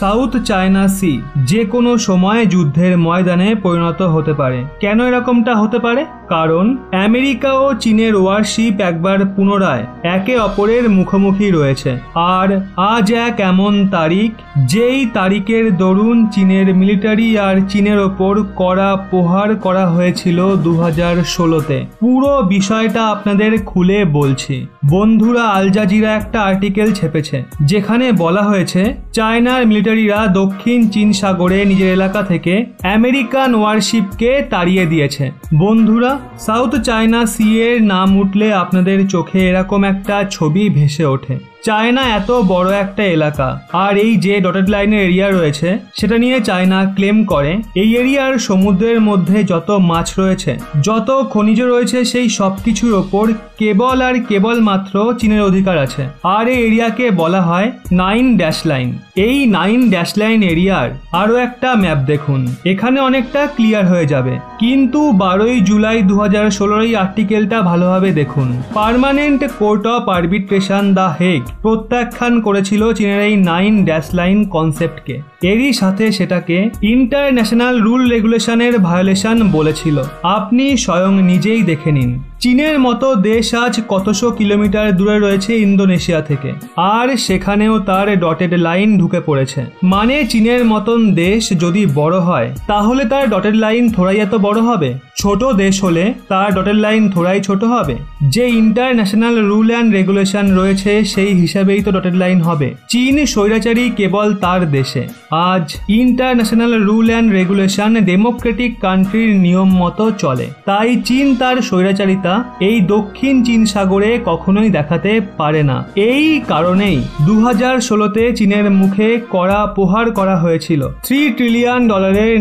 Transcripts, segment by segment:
South China C যে কোনো সময় যুদ্ধের ময়দানে পরিণত হতে পারে। কেন এরকমটা হতে পারে? কারণ আমেরিকা ও চীনের ওয়ারশিপ একবার পুনরায় একে অপরের মুখোমুখি রয়েছে। আর আজ এক এমন তারিখ যেই তারিখের দরুন চীনের মিলিটারি আর চীনের ওপর কড়া প্রহার করা হয়েছিল 2016-তে। পুরো বিষয়টা আপনাদের খুলে বলছি। বন্ধুরা, আল জাজিরা একটা আর্টিকেল ছেপেছে যেখানে বলা হয়েছে চায়নার মিলিটারিরা দক্ষিণ চীন সাগরে নিজের এলাকা থেকে আমেরিকান ওয়ারশিপকে তাড়িয়ে দিয়েছে। বন্ধুরা, সাউথ চায়না সি এর নাম উঠলে আপনাদের চোখে এরকম একটা ছবি ভেসে ওঠে। চায়না এত বড় একটা এলাকা, আর এই যে ডটেড লাইনের এরিয়া রয়েছে সেটা নিয়ে চায়না ক্লেম করে এই এরিয়ার সমুদ্রের মধ্যে যত মাছ রয়েছে, যত খনিজ রয়েছে, সেই সব কিছুর ওপর কেবল আর কেবল মাত্র চীনের অধিকার আছে। আর এই এরিয়াকে বলা হয় 9 ড্যাশ লাইন। এই 9 ড্যাশ লাইন এরিয়ার আরও একটা ম্যাপ দেখুন, এখানে অনেকটা ক্লিয়ার হয়ে যাবে। কিন্তু 12ই জুলাই 2016 এই আর্টিকেলটা ভালোভাবে দেখুন। Permanent court of arbitration the Hague প্রত্যাখ্যান করেছিল চীনের এই 9 ড্যাশ লাইন কনসেপ্টকে। এরই সাথে সেটাকে ইন্টারন্যাশনাল রুল রেগুলেশনের ভায়োলেশন বলেছিল। আপনি স্বয়ং নিজেই দেখে নিন। চীনের মতো দেশ আজ কতশো কিলোমিটার দূরে রয়েছে ইন্দোনেশিয়া থেকে, আর সেখানেও তার ডটেড লাইন ঢুকে পড়েছে। মানে চীনের মতন দেশ যদি বড় হয় তাহলে তার ডটেড লাইন থোড়াই এত বড় হবে? ছোট দেশ হলে তার ডটেড লাইন থোড়াই ছোট হবে? যে ইন্টারন্যাশনাল রুল অ্যান্ড রেগুলেশন রয়েছে সেই হিসাবেই তো ডটেড লাইন হবে। চীন স্বৈরাচারী কেবল তার দেশে। আজ international rule and regulation Democratic কান্ট্রির নিয়ম মতো চলে। তাই চীন তার স্বৈরাচারিতা এই দক্ষিণ চীন সাগরে কখনোই দেখাতে পারে না। এই কারণেই 2016-তে চীনের মুখে কড়া প্রহার করা হয়েছিল $3 ট্রিলিয়ন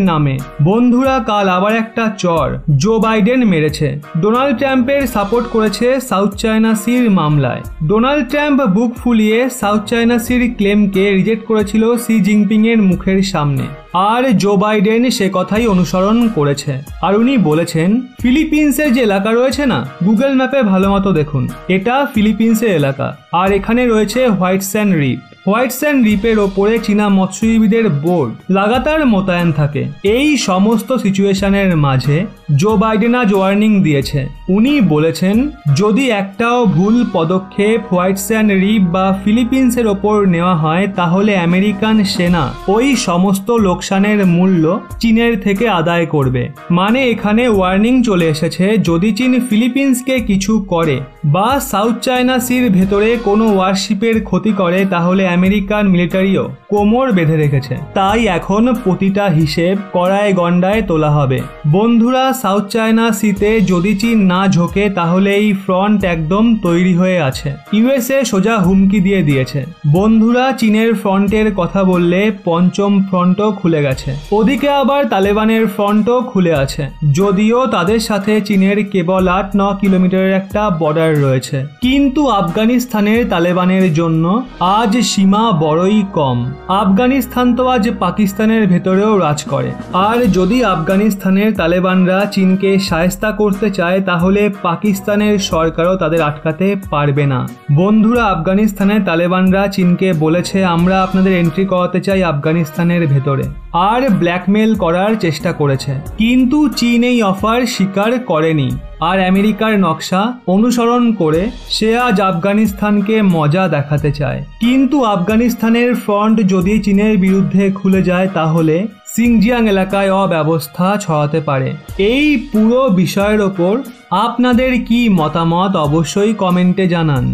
নামে। বন্ধুরা, কাল আবার একটা চর জো বাইডেন মেরেছে। ডোনাল্ড ট্রাম্পের সাপোর্ট করেছে সাউথ চায়না সির মামলায়। ডোনাল্ড ট্রাম্প বুক ফুলিয়ে সাউথ চায়না সির ক্লেমকে রিজেক্ট করেছিল শি জিনপিং এর মুখের সামনে, আর জো বাইডেন সে কথাই অনুসরণ করেছে। আর উনি বলেছেন ফিলিপিন্সের যে এলাকা রয়েছে না, গুগল ম্যাপে ভালো মতো দেখুন, এটা ফিলিপিন্সের এলাকা। আর এখানে রয়েছে হোয়াইট স্যান্ড রিপ। হোয়াইট স্যান্ড রিপের ওপরে চীনা মৎস্যজীবীদের বোর্ড লাগাতার মোতায়েন থাকে। এই সমস্ত সিচুয়েশনের মাঝে জো বাইডেন আজ ওয়ার্নিং দিয়েছে। উনি বলেছেন যদি একটাও ভুল পদক্ষেপ হোয়াইট স্যান্ড রিপ বা ফিলিপিন্সের ওপর নেওয়া হয় তাহলে আমেরিকান সেনা ওই সমস্ত লোকসানের মূল্য চীনের থেকে আদায় করবে। মানে এখানে ওয়ার্নিং চলে এসেছে, যদি চীন ফিলিপিন্সকে কিছু করে বা সাউথ চায়না সির ভেতরে কোনো ওয়ারশিপের ক্ষতি করে তাহলে আমেরিকান মিলিটারিও কোমর বেঁধে রেখেছে। তাই এখন প্রতিটা হিসেব কড়ায় গন্ডায় তোলা হবে। বন্ধুরা, সাউথ চায়না সিতে যদি চীন না ঝোঁকে তাহলে এই ফ্রন্ট একদম তৈরি হয়ে আছে। ইউএসএ সোজা হুমকি দিয়ে দিয়েছে। বন্ধুরা, চীনের ফ্রন্টের কথা বললে পঞ্চম ফ্রন্টও খুলে গেছে। ওদিকে আবার তালেবানের ফ্রন্টও খুলে আছে, যদিও তাদের সাথে চীনের কেবল 8-9 কিলোমিটারের একটা বর্ডার রয়েছে। কিন্তু আফগানিস্তানের তালেবানের জন্য আজ সীমা বড়ই কম। আফগানিস্তান তো আজ পাকিস্তানের ভেতরেও রাজ করে। আর যদি আফগানিস্তানের তালেবানরা চীনকে শায়েস্তা করতে চায় তাহলে পাকিস্তানের সরকারও তাদের আটকাতে পারবে না। বন্ধুরা, আফগানিস্তানের তালেবানরা চীনকে বলেছে আমরা আপনাদের এন্ট্রি করাতে চাই আফগানিস্তানের ভেতরে, আর ব্ল্যাকমেল করার চেষ্টা করেছে। কিন্তু চীন এই অফার স্বীকার করেনি। আর আমেরিকার নকশা অনুসরণ করে সে আজ আফগানিস্তানকে মজা দেখাতে চায়। কিন্তু আফগানিস্তানের ফ্রন্ট যদি চীনের বিরুদ্ধে খুলে যায় তাহলে সিনজিয়াং এলাকায় অব্যবস্থা ছড়াতে পারে। এই পুরো বিষয়ের ওপর আপনাদের কি মতামত অবশ্যই কমেন্টে জানান।